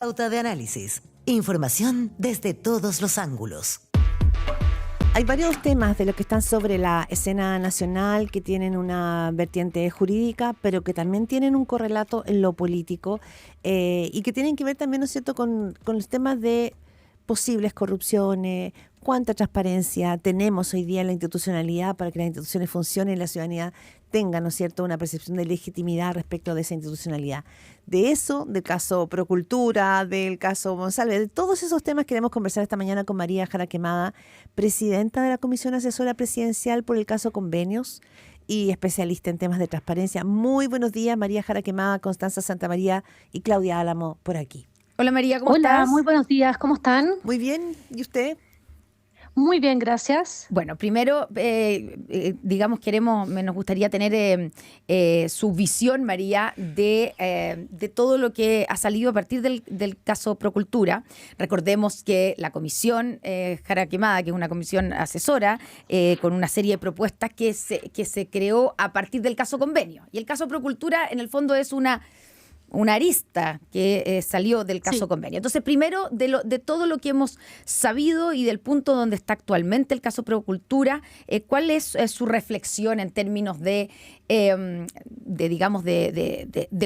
Pauta de análisis. Información desde todos los ángulos. Hay varios temas de los que están sobre la escena nacional que tienen una vertiente jurídica, pero que también tienen un correlato en lo político y que tienen que ver también, ¿no es cierto?, con los temas de posibles corrupciones, cuánta transparencia tenemos hoy día en la institucionalidad para que las instituciones funcionen y la ciudadanía tenga, ¿no es cierto?, una percepción de legitimidad respecto de esa institucionalidad. De eso, del caso Procultura, del caso Monsalve, de todos esos temas queremos conversar esta mañana con María Jara Quemada, presidenta de la Comisión Asesora Presidencial por el caso Convenios y especialista en temas de transparencia. Muy buenos días, María Jara Quemada, Constanza Santamaría y Claudia Álamo por aquí. Hola María, ¿cómo estás? Hola, muy buenos días, ¿cómo están? Muy bien, ¿y usted? Muy bien, gracias. Bueno, primero, digamos, nos gustaría tener su visión, María, de todo lo que ha salido a partir del caso Procultura. Recordemos que la comisión Jara Quemada, que es una comisión asesora, con una serie de propuestas que se creó a partir del caso Convenio. Y el caso Procultura, en el fondo, es una arista que salió del caso Convenio. Entonces, primero, de todo lo que hemos sabido y del punto donde está actualmente el caso Procultura, ¿cuál es su reflexión en términos de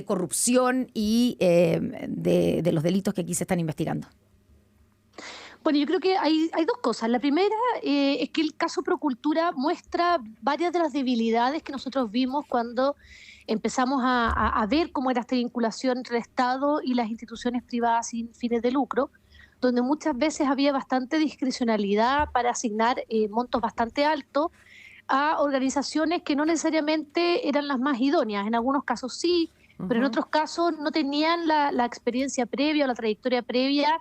corrupción y de los delitos que aquí se están investigando? Bueno, yo creo que hay dos cosas. La primera es que el caso Procultura muestra varias de las debilidades que nosotros vimos cuando empezamos a ver cómo era esta vinculación entre el Estado y las instituciones privadas sin fines de lucro, donde muchas veces había bastante discrecionalidad para asignar montos bastante altos a organizaciones que no necesariamente eran las más idóneas. En algunos casos sí, pero en otros casos no tenían la experiencia previa o la trayectoria previa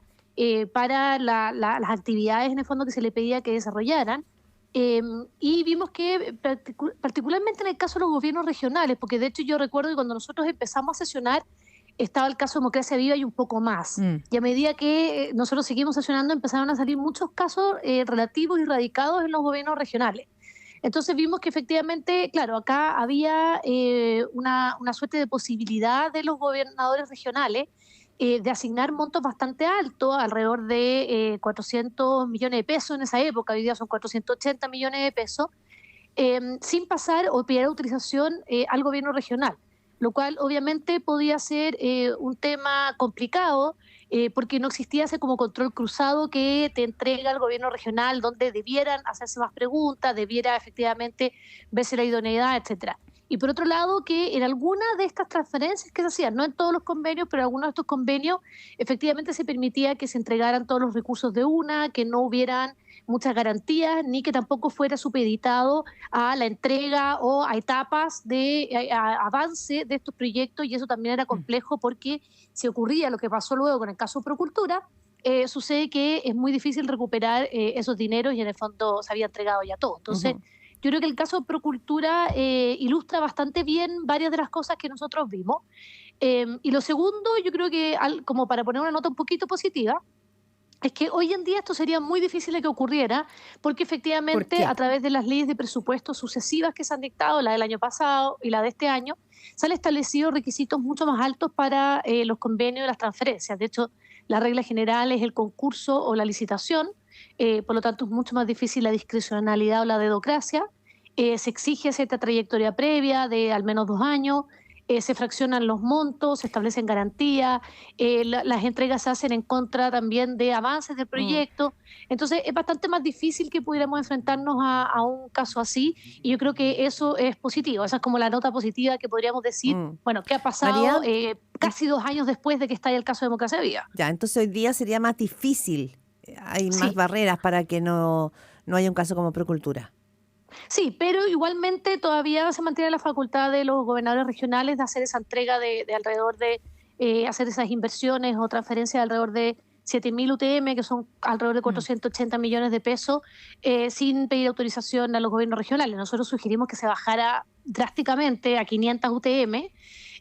para las actividades en el fondo que se le pedía que desarrollaran. Y vimos que particularmente en el caso de los gobiernos regionales, porque de hecho yo recuerdo que cuando nosotros empezamos a sesionar estaba el caso Democracia Viva y un poco más. Y a medida que nosotros seguimos sesionando empezaron a salir muchos casos relativos y radicados en los gobiernos regionales. Entonces vimos que efectivamente, claro, acá había una suerte de posibilidad de los gobernadores regionales de asignar montos bastante altos, alrededor de 400 millones de pesos en esa época, hoy día son 480 millones de pesos, sin pasar o pedir autorización al gobierno regional, lo cual obviamente podía ser un tema complicado porque no existía ese como control cruzado que te entrega el gobierno regional, donde debieran hacerse más preguntas, debiera efectivamente verse la idoneidad, etcétera. Y por otro lado, que en algunas de estas transferencias que se hacían, no en todos los convenios, pero en algunos de estos convenios, efectivamente se permitía que se entregaran todos los recursos de una, que no hubieran muchas garantías, ni que tampoco fuera supeditado a la entrega o a etapas de avance de estos proyectos, y eso también era complejo porque si ocurría lo que pasó luego con el caso Procultura, sucede que es muy difícil recuperar esos dineros y en el fondo se había entregado ya todo. Entonces, yo creo que el caso Procultura ilustra bastante bien varias de las cosas que nosotros vimos. Y lo segundo, yo creo que, como para poner una nota un poquito positiva, es que hoy en día esto sería muy difícil de que ocurriera, porque efectivamente a través de las leyes de presupuesto sucesivas que se han dictado, la del año pasado y la de este año, se han establecido requisitos mucho más altos para los convenios y las transferencias. De hecho, la regla general es el concurso o la licitación, por lo tanto es mucho más difícil la discrecionalidad o la dedocracia. Se exige cierta trayectoria previa de al menos 2 años, se fraccionan los montos, se establecen garantías, las entregas se hacen en contra también de avances del proyecto. Entonces es bastante más difícil que pudiéramos enfrentarnos a un caso así, y yo creo que eso es positivo. Esa es como la nota positiva que podríamos decir, bueno, ¿qué ha pasado casi 2 años después de que estalle el caso de Democracia Viva? Ya, entonces hoy día sería más difícil, hay más barreras para que no haya un caso como Procultura. Sí, pero igualmente todavía se mantiene la facultad de los gobernadores regionales de hacer esa entrega de alrededor de, hacer esas inversiones o transferencias de alrededor de 7.000 UTM, que son alrededor de 480 millones de pesos, sin pedir autorización a los gobiernos regionales. Nosotros sugerimos que se bajara drásticamente a 500 UTM,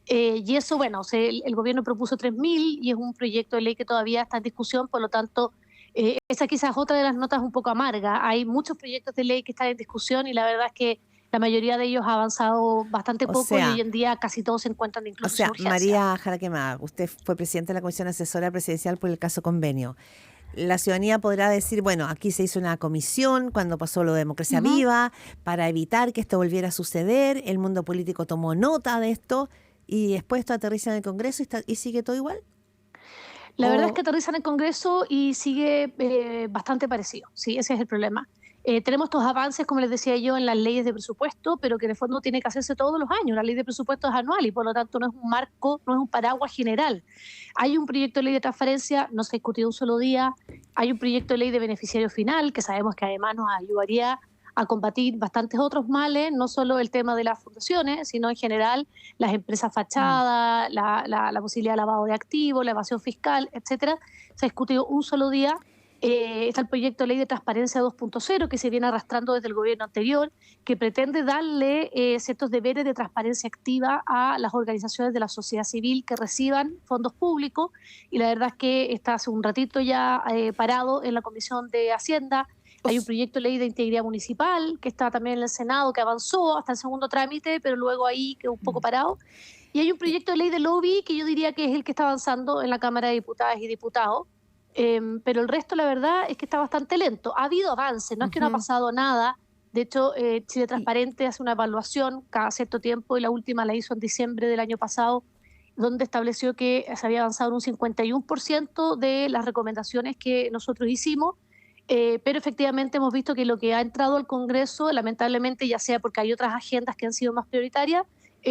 y eso, bueno, el gobierno propuso 3.000 y es un proyecto de ley que todavía está en discusión, por lo tanto, esa quizás es otra de las notas un poco amargas. Hay muchos proyectos de ley que están en discusión y la verdad es que la mayoría de ellos ha avanzado bastante poco sea, y hoy en día casi todos se encuentran O incluso sea, en urgencia. María Jaraquemada, usted fue presidenta de la Comisión Asesora Presidencial por el caso Convenio. La ciudadanía podrá decir, bueno, aquí se hizo una comisión cuando pasó lo de Democracia Viva para evitar que esto volviera a suceder. El mundo político tomó nota de esto y después esto aterriza en el Congreso y sigue todo igual. La verdad es que aterriza en el Congreso y sigue bastante parecido. Sí, ese es el problema. Tenemos estos avances, como les decía yo, en las leyes de presupuesto, pero que en el fondo tiene que hacerse todos los años. La ley de presupuesto es anual y por lo tanto no es un marco, no es un paraguas general. Hay un proyecto de ley de transparencia, no se ha discutido un solo día. Hay un proyecto de ley de beneficiario final, que sabemos que además nos ayudaría a combatir bastantes otros males, no solo el tema de las fundaciones, sino en general las empresas fachadas, la posibilidad de lavado de activos, la evasión fiscal, etcétera. Se ha discutido un solo día. Está el proyecto de ley de transparencia 2.0 que se viene arrastrando desde el gobierno anterior, que pretende darle ciertos deberes de transparencia activa a las organizaciones de la sociedad civil que reciban fondos públicos, y la verdad es que está hace un ratito ya parado en la Comisión de Hacienda. Hay un proyecto de ley de integridad municipal que está también en el Senado, que avanzó hasta el segundo trámite, pero luego ahí quedó un poco parado. Y hay un proyecto de ley de lobby que yo diría que es el que está avanzando en la Cámara de Diputadas y Diputados. Pero el resto, la verdad, es que está bastante lento. Ha habido avance, no es que no ha pasado nada. De hecho, Chile Transparente hace una evaluación cada cierto tiempo y la última la hizo en diciembre del año pasado, donde estableció que se había avanzado en un 51% de las recomendaciones que nosotros hicimos. Pero efectivamente hemos visto que lo que ha entrado al Congreso, lamentablemente, ya sea porque hay otras agendas que han sido más prioritarias,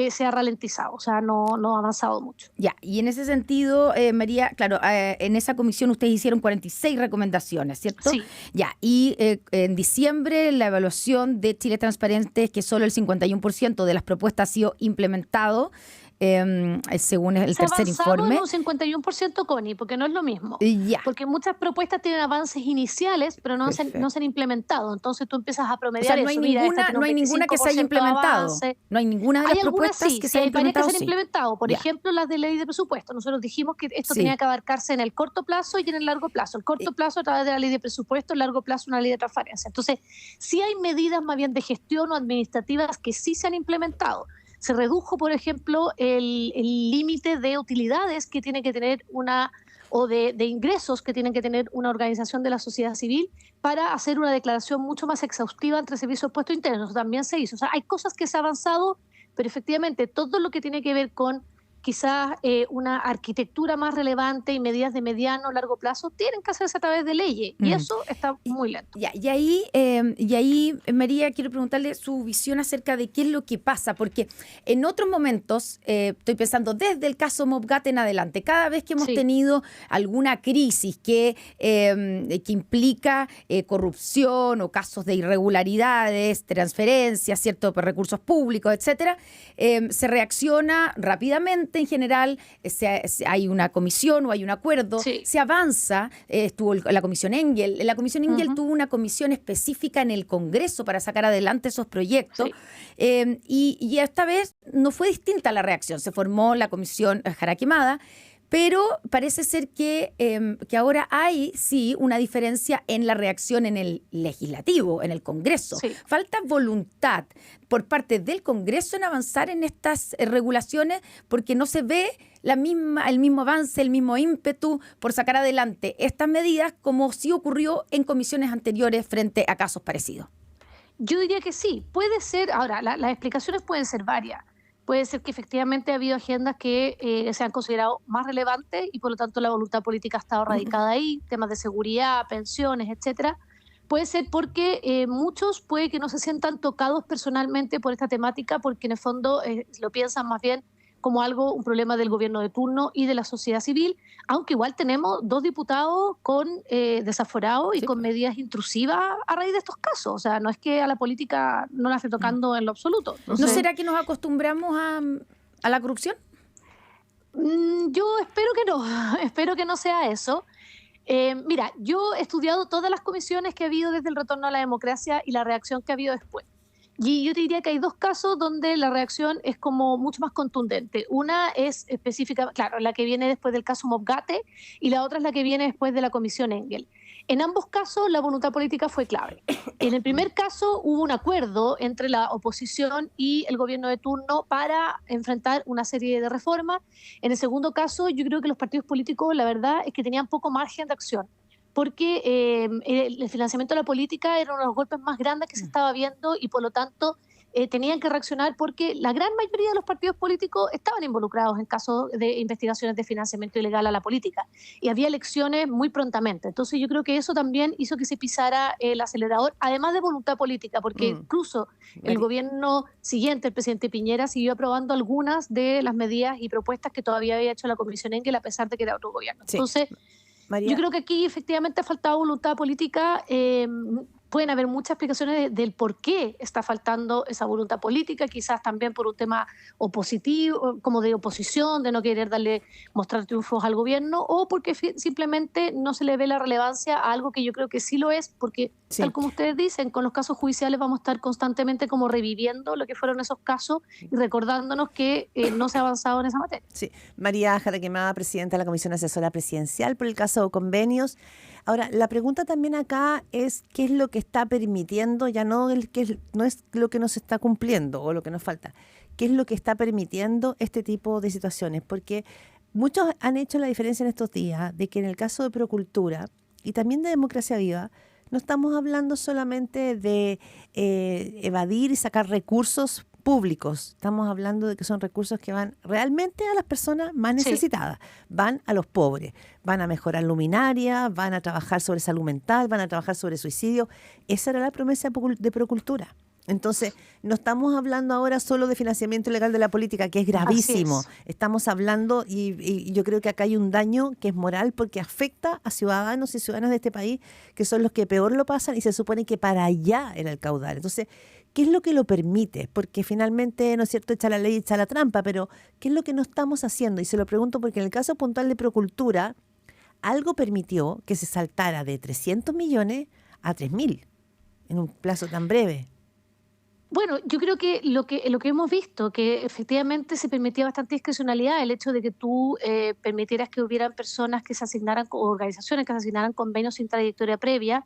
se ha ralentizado, o sea, no ha avanzado mucho. Ya, y en ese sentido, María, claro, en esa comisión ustedes hicieron 46 recomendaciones, ¿cierto? Sí. Ya, y en diciembre la evaluación de Chile Transparente es que solo el 51% de las propuestas ha sido implementado, según el tercer informe. Se ha avanzado en un 51%, Connie, porque no es lo mismo. Ya. Porque muchas propuestas tienen avances iniciales, pero no se han implementado. Entonces tú empiezas a promediar no hay eso. no hay ninguna que se haya implementado. No hay ninguna de las propuestas que se haya implementado. Hay varias que se han implementado. Por ejemplo, las de ley de presupuesto. Nosotros dijimos que esto tenía que abarcarse en el corto plazo y en el largo plazo. El corto plazo a través de la ley de presupuesto, el largo plazo una ley de transparencia. Entonces, sí hay medidas más bien de gestión o administrativas que sí se han implementado. Se redujo, por ejemplo, el límite de utilidades que tiene que tener de ingresos que tiene que tener una organización de la sociedad civil para hacer una declaración mucho más exhaustiva entre servicios de puestos internos. También se hizo. O sea, hay cosas que se han avanzado, pero efectivamente todo lo que tiene que ver con quizás una arquitectura más relevante y medidas de mediano o largo plazo tienen que hacerse a través de leyes, y eso está muy lento. Y ahí, María, quiero preguntarle su visión acerca de qué es lo que pasa, porque en otros momentos, estoy pensando desde el caso Mobgat en adelante, cada vez que hemos tenido alguna crisis que implica corrupción o casos de irregularidades, transferencias, ciertos recursos públicos, etcétera, se reacciona rápidamente. En general, hay una comisión o hay un acuerdo, se avanza. Estuvo la Comisión Engel. La Comisión Engel tuvo una comisión específica en el Congreso para sacar adelante esos proyectos. Y esta vez no fue distinta la reacción. Se formó la Comisión Jaraquemada, pero parece ser que ahora hay, sí, una diferencia en la reacción en el legislativo, en el Congreso. Falta voluntad por parte del Congreso en avanzar en estas regulaciones, porque no se ve el mismo avance, el mismo ímpetu por sacar adelante estas medidas como sí ocurrió en comisiones anteriores frente a casos parecidos. Yo diría que sí, puede ser. Ahora, las explicaciones pueden ser varias. Puede ser que efectivamente ha habido agendas que se han considerado más relevantes y por lo tanto la voluntad política ha estado radicada ahí, temas de seguridad, pensiones, etcétera. Puede ser porque muchos puede que no se sientan tocados personalmente por esta temática, porque en el fondo lo piensan más bien como un problema del gobierno de turno y de la sociedad civil, aunque igual tenemos 2 diputados desaforados y con medidas intrusivas a raíz de estos casos. O sea, no es que a la política no la esté tocando en lo absoluto. Entonces, ¿no será que nos acostumbramos a la corrupción? Yo espero que no sea eso. Mira, yo he estudiado todas las comisiones que ha habido desde el retorno a la democracia y la reacción que ha habido después. Y yo te diría que hay dos casos donde la reacción es como mucho más contundente. Una es específica, claro, la que viene después del caso Mobgate y la otra es la que viene después de la Comisión Engel. En ambos casos la voluntad política fue clave. En el primer caso hubo un acuerdo entre la oposición y el gobierno de turno para enfrentar una serie de reformas. En el segundo caso yo creo que los partidos políticos la verdad es que tenían poco margen de acción, porque el financiamiento de la política era uno de los golpes más grandes que se estaba viendo y por lo tanto tenían que reaccionar porque la gran mayoría de los partidos políticos estaban involucrados en casos de investigaciones de financiamiento ilegal a la política y había elecciones muy prontamente. Entonces yo creo que eso también hizo que se pisara el acelerador, además de voluntad política, porque incluso el gobierno siguiente, el presidente Piñera, siguió aprobando algunas de las medidas y propuestas que todavía había hecho la Comisión Engel a pesar de que era otro gobierno. Sí. Entonces María. yo creo que aquí efectivamente ha faltado voluntad política. Pueden haber muchas explicaciones del por qué está faltando esa voluntad política, quizás también por un tema opositivo, como de oposición, de no querer mostrar triunfos al gobierno, o porque simplemente no se le ve la relevancia a algo que yo creo que sí lo es, porque tal como ustedes dicen, con los casos judiciales vamos a estar constantemente como reviviendo lo que fueron esos casos y recordándonos que no se ha avanzado en esa materia. Sí. María Jara Quemada, presidenta de la Comisión Asesora Presidencial por el caso de convenios. Ahora, la pregunta también acá es qué es lo que está permitiendo, ya no no es lo que nos está cumpliendo o lo que nos falta, qué es lo que está permitiendo este tipo de situaciones, porque muchos han hecho la diferencia en estos días de que en el caso de Procultura y también de Democracia Viva, no estamos hablando solamente de evadir y sacar recursos públicos. Estamos hablando de que son recursos que van realmente a las personas más necesitadas, van a los pobres, van a mejorar luminaria, van a trabajar sobre salud mental, van a trabajar sobre suicidio. Esa era la promesa de Procultura. Entonces, no estamos hablando ahora solo de financiamiento ilegal de la política, que es gravísimo. Estamos hablando, y yo creo que acá hay un daño que es moral porque afecta a ciudadanos y ciudadanas de este país, que son los que peor lo pasan y se supone que para allá era el caudal. Entonces, ¿qué es lo que lo permite? Porque finalmente, ¿no es cierto?, echa la ley, echa la trampa, pero ¿qué es lo que no estamos haciendo? Y se lo pregunto porque en el caso puntual de Procultura, algo permitió que se saltara de 300 millones a 3.000 en un plazo tan breve. Bueno, yo creo que lo que hemos visto, que efectivamente se permitía bastante discrecionalidad, el hecho de que tú permitieras que hubieran personas que se asignaran, o organizaciones que se asignaran convenios sin trayectoria previa,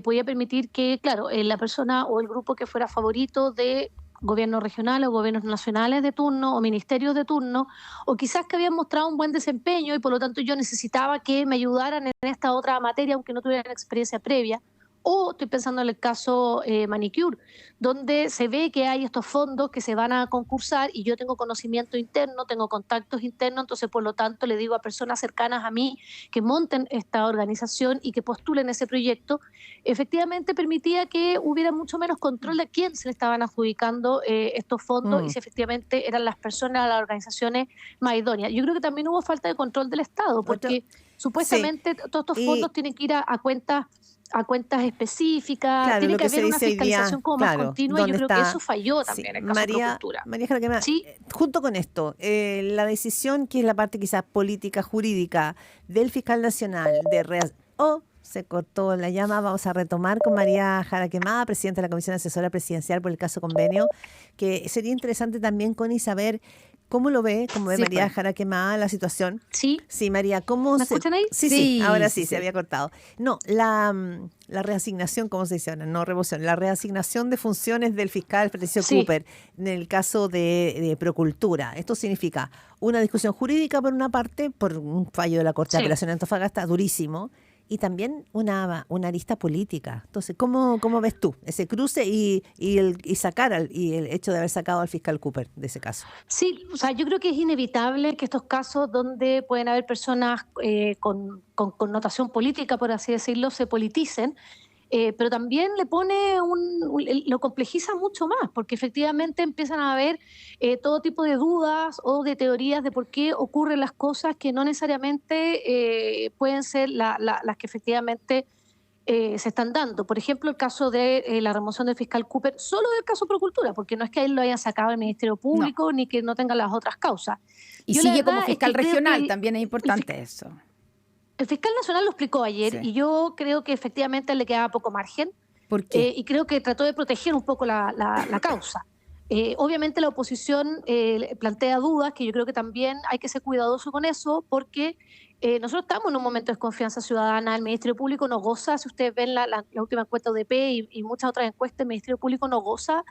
podía permitir que, claro, la persona o el grupo que fuera favorito de gobierno regional o gobiernos nacionales de turno o ministerios de turno, o quizás que habían mostrado un buen desempeño y por lo tanto yo necesitaba que me ayudaran en esta otra materia aunque no tuvieran experiencia previa. O estoy pensando en el caso Manicure, donde se ve que hay estos fondos que se van a concursar y yo tengo conocimiento interno, tengo contactos internos, entonces por lo tanto le digo a personas cercanas a mí que monten esta organización y que postulen ese proyecto. Efectivamente permitía que hubiera mucho menos control de quién se le estaban adjudicando estos fondos y si efectivamente eran las personas, las organizaciones más idóneas. Yo creo que también hubo falta de control del Estado, porque supuestamente todos estos fondos tienen que ir a cuentas específicas, claro, tiene que haber una día, fiscalización como más continua y yo creo que eso falló también en el caso de Procultura. María Jara Quemada, junto con esto, la decisión que es la parte quizás política, jurídica del fiscal nacional se cortó la llama, vamos a retomar con María Jara Quemada, presidenta de la Comisión Asesora Presidencial por el caso convenio, que sería interesante también, Connie, saber cómo lo ve, María Jara Quemada la situación. Sí, María, ¿cómo ¿me escuchan ahí? Sí, ahora sí, se había cortado. No, la reasignación, ¿cómo se dice ahora? No, remoción, la reasignación de funciones del fiscal Patricio Cooper en el caso de Procultura. Esto significa una discusión jurídica por una parte, por un fallo de la Corte de Apelación de Antofagasta, durísimo, y también una arista política. Entonces, ¿cómo ves tú ese cruce y el hecho de haber sacado al fiscal Cooper de ese caso? Sí, o sea, yo creo que es inevitable que estos casos donde pueden haber personas con connotación política, por así decirlo, se politicen. Pero también le pone lo complejiza mucho más, porque efectivamente empiezan a haber todo tipo de dudas o de teorías de por qué ocurren las cosas que no necesariamente pueden ser las que efectivamente se están dando. Por ejemplo, el caso de la remoción del fiscal Cooper, solo del caso Procultura, porque no es que a él lo hayan sacado del Ministerio Público ni que no tenga las otras causas. Y sigue como fiscal regional, también es importante eso. El fiscal nacional lo explicó ayer y yo creo que efectivamente le quedaba poco margen. ¿Por qué? y creo que trató de proteger un poco la causa. Obviamente la oposición plantea dudas, que yo creo que también hay que ser cuidadoso con eso, porque nosotros estamos en un momento de desconfianza ciudadana. El Ministerio Público no goza, si ustedes ven la última encuesta UDP y muchas otras encuestas, el Ministerio Público no goza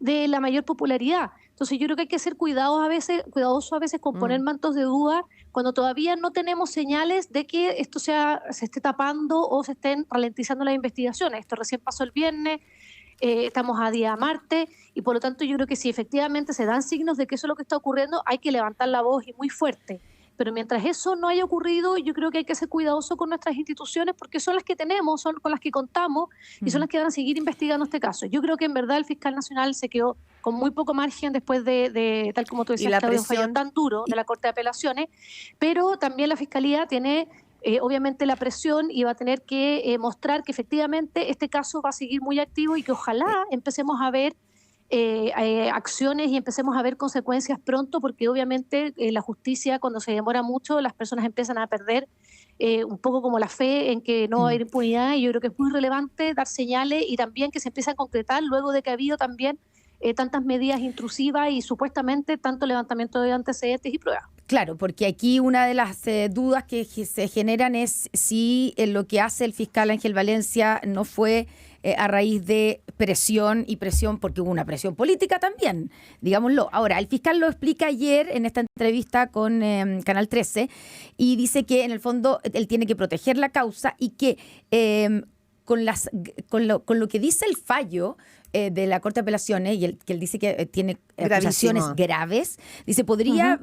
de la mayor popularidad. Entonces yo creo que hay que ser cuidadosos a veces con poner mantos de duda cuando todavía no tenemos señales de que esto se esté tapando o se estén ralentizando las investigaciones. Esto recién pasó el viernes. Estamos a día martes y por lo tanto yo creo que si efectivamente se dan signos de que eso es lo que está ocurriendo, hay que levantar la voz y muy fuerte. Pero mientras eso no haya ocurrido, yo creo que hay que ser cuidadoso con nuestras instituciones porque son las que tenemos, son con las que contamos y son las que van a seguir investigando este caso. Yo creo que en verdad el fiscal nacional se quedó con muy poco margen después de tal como tú decías, que había un fallo tan duro de la Corte de Apelaciones, pero también la Fiscalía tiene obviamente la presión y va a tener que mostrar que efectivamente este caso va a seguir muy activo y que ojalá empecemos a ver acciones y empecemos a ver consecuencias pronto, porque obviamente la justicia cuando se demora mucho las personas empiezan a perder un poco como la fe en que no va a haber impunidad, y yo creo que es muy relevante dar señales y también que se empiece a concretar luego de que ha habido también tantas medidas intrusivas y supuestamente tanto levantamiento de antecedentes y pruebas. Claro, porque aquí una de las dudas que se generan es si lo que hace el fiscal Ángel Valencia no fue a raíz de presión, porque hubo una presión política también, digámoslo. Ahora, el fiscal lo explica ayer en esta entrevista con Canal 13 y dice que en el fondo él tiene que proteger la causa y que con lo que dice el fallo de la Corte de Apelaciones, que él dice que tiene acusaciones graves, dice, podría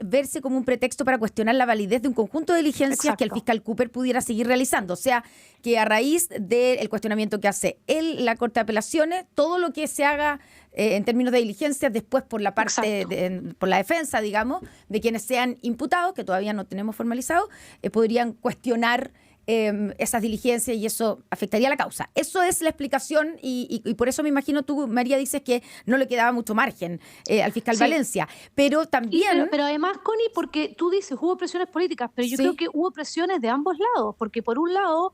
verse como un pretexto para cuestionar la validez de un conjunto de diligencias que el fiscal Cooper pudiera seguir realizando. O sea, que a raíz del cuestionamiento que hace la Corte de Apelaciones, todo lo que se haga en términos de diligencias después por la parte, por la defensa, digamos, de quienes sean imputados, que todavía no tenemos formalizado, podrían cuestionar esas diligencias y eso afectaría la causa. Eso es la explicación y por eso me imagino tú, María, dices que no le quedaba mucho margen al fiscal Valencia. Pero también... Pero además, Connie, porque tú dices hubo presiones políticas, pero yo creo que hubo presiones de ambos lados, porque por un lado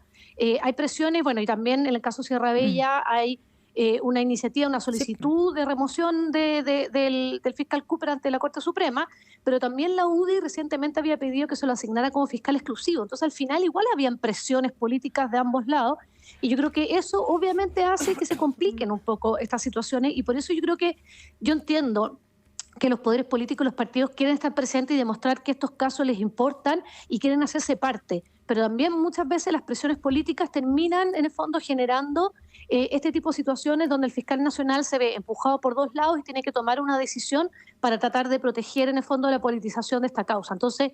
hay presiones, bueno, y también en el caso Sierra Bella hay una iniciativa, una solicitud de remoción del fiscal Cooper ante la Corte Suprema, pero también la UDI recientemente había pedido que se lo asignara como fiscal exclusivo. Entonces, al final, igual habían presiones políticas de ambos lados, y yo creo que eso obviamente hace que se compliquen un poco estas situaciones, y por eso yo entiendo que los poderes políticos, los partidos quieren estar presentes y demostrar que estos casos les importan y quieren hacerse parte, pero también muchas veces las presiones políticas terminan en el fondo generando este tipo de situaciones donde el fiscal nacional se ve empujado por dos lados y tiene que tomar una decisión para tratar de proteger en el fondo la politización de esta causa. Entonces,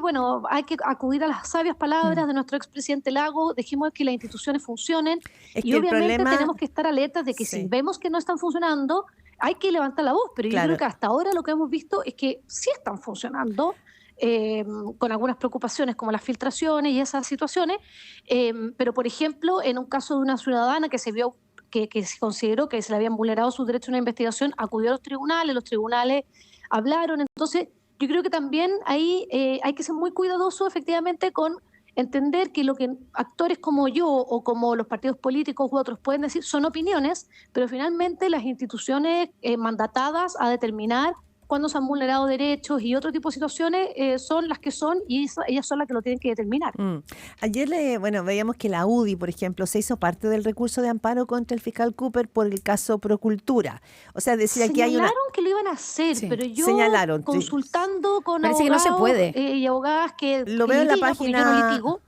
bueno, hay que acudir a las sabias palabras de nuestro expresidente Lago, dejemos que las instituciones funcionen y obviamente tenemos que estar alertas de que si vemos que no están funcionando, hay que levantar la voz, pero yo creo que hasta ahora lo que hemos visto es que sí están funcionando, con algunas preocupaciones como las filtraciones y esas situaciones, pero por ejemplo, en un caso de una ciudadana que se vio que se consideró que se le habían vulnerado sus derechos a una investigación, acudió a los tribunales hablaron, entonces yo creo que también ahí hay que ser muy cuidadoso efectivamente con entender que lo que actores como yo o como los partidos políticos u otros pueden decir son opiniones, pero finalmente las instituciones mandatadas a determinar cuando se han vulnerado derechos y otro tipo de situaciones son las que son y ellas son las que lo tienen que determinar. Ayer veíamos que la UDI, por ejemplo, se hizo parte del recurso de amparo contra el fiscal Cooper por el caso Procultura. O sea, decía que hay una... Señalaron que lo iban a hacer, pero yo consultando con Parece abogados que no se puede. Y abogadas que lo veo en la página... yo no litigo,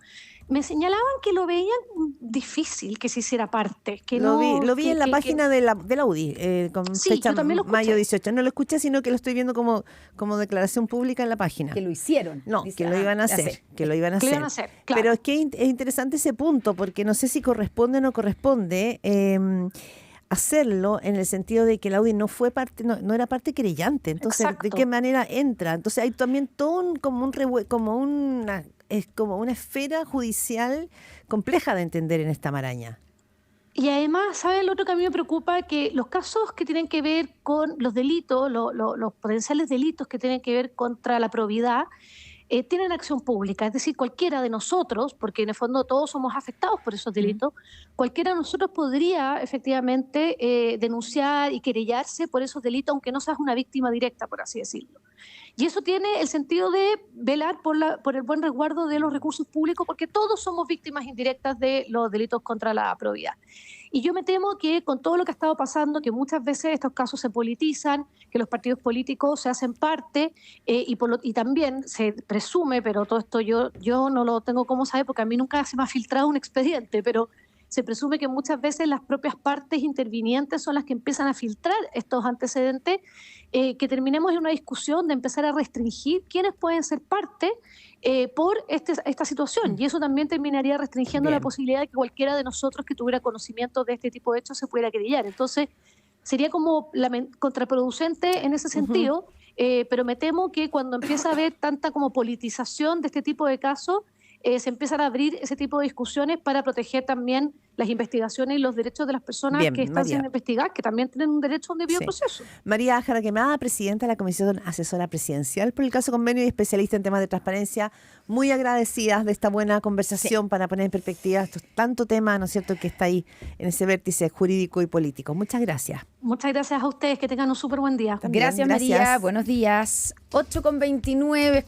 me señalaban que lo veían difícil que se hiciera parte. Que lo vi en la página de la UDI, con fecha mayo 18. No lo escuché, sino que lo estoy viendo como declaración pública en la página. Que lo hicieron. No, que lo iban a hacer. Que lo iban a hacer. Claro. Pero es que es interesante ese punto, porque no sé si corresponde o no corresponde hacerlo en el sentido de que la UDI no fue parte, no era parte querellante. Entonces, ¿de qué manera entra? Entonces hay también todo es como una esfera judicial compleja de entender en esta maraña. Y además, ¿saben lo otro que a mí me preocupa? Que los casos que tienen que ver con los delitos, los potenciales delitos que tienen que ver contra la probidad, tienen acción pública, es decir, cualquiera de nosotros, porque en el fondo todos somos afectados por esos delitos, cualquiera de nosotros podría efectivamente denunciar y querellarse por esos delitos, aunque no seas una víctima directa, por así decirlo. Y eso tiene el sentido de velar por el buen resguardo de los recursos públicos, porque todos somos víctimas indirectas de los delitos contra la probidad. Y yo me temo que con todo lo que ha estado pasando, que muchas veces estos casos se politizan, que los partidos políticos se hacen parte y también se presume, pero todo esto yo no lo tengo como saber, porque a mí nunca se me ha filtrado un expediente, pero se presume que muchas veces las propias partes intervinientes son las que empiezan a filtrar estos antecedentes, que terminemos en una discusión de empezar a restringir quiénes pueden ser parte por esta situación. Y eso también terminaría restringiendo la posibilidad de que cualquiera de nosotros que tuviera conocimiento de este tipo de hechos se pudiera querellar. Entonces, sería como contraproducente en ese sentido, pero me temo que cuando empieza a haber tanta como politización de este tipo de casos, se empiezan a abrir ese tipo de discusiones para proteger también las investigaciones y los derechos de las personas que están siendo investigadas, que también tienen un derecho a un debido proceso. María Jara Quemada, presidenta de la Comisión Asesora Presidencial por el caso Convenio y especialista en temas de transparencia, muy agradecidas de esta buena conversación para poner en perspectiva tanto tema, ¿no es cierto?, que está ahí en ese vértice jurídico y político. Muchas gracias. Muchas gracias a ustedes, que tengan un súper buen día. También, gracias María, buenos días. 8:29.